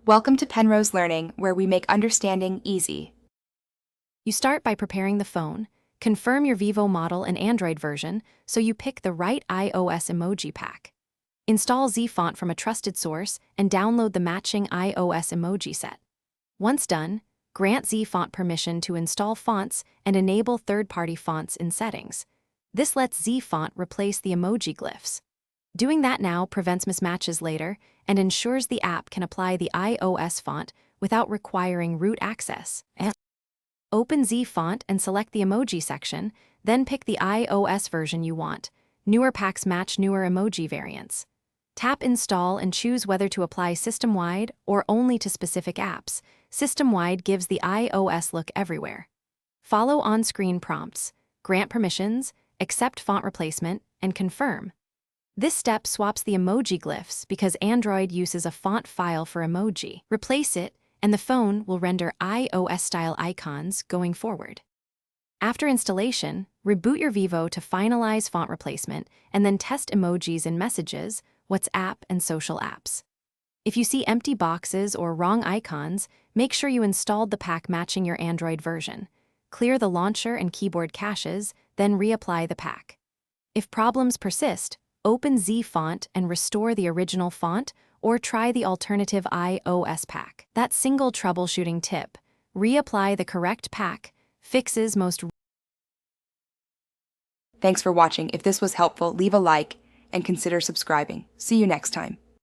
Welcome to Penrose Learning, where we make understanding easy. You start by preparing the phone, confirm your Vivo model and Android version so you pick the right iOS emoji pack. Install Z Font from a trusted source and download the matching iOS emoji set. Once done, grant Z Font permission to install fonts and enable third-party fonts in settings. This lets Z Font replace the emoji glyphs. Doing that now prevents mismatches later and ensures the app can apply the iOS font without requiring root access. Open Z Font and select the emoji section, then pick the iOS version you want. Newer packs match newer emoji variants. Tap Install and choose whether to apply system-wide or only to specific apps. System-wide gives the iOS look everywhere. Follow on-screen prompts, grant permissions, accept font replacement, and confirm. This step swaps the emoji glyphs because Android uses a font file for emoji. Replace it, and the phone will render iOS-style icons going forward. After installation, reboot your Vivo to finalize font replacement and then test emojis in Messages, WhatsApp, and social apps. If you see empty boxes or wrong icons, make sure you installed the pack matching your Android version. Clear the launcher and keyboard caches, then reapply the pack. If problems persist, open Z Font and restore the original font, or try the alternative iOS pack. That single troubleshooting tip, reapply the correct pack, fixes most. Thanks for watching. If this was helpful, leave a like and consider subscribing. See you next time.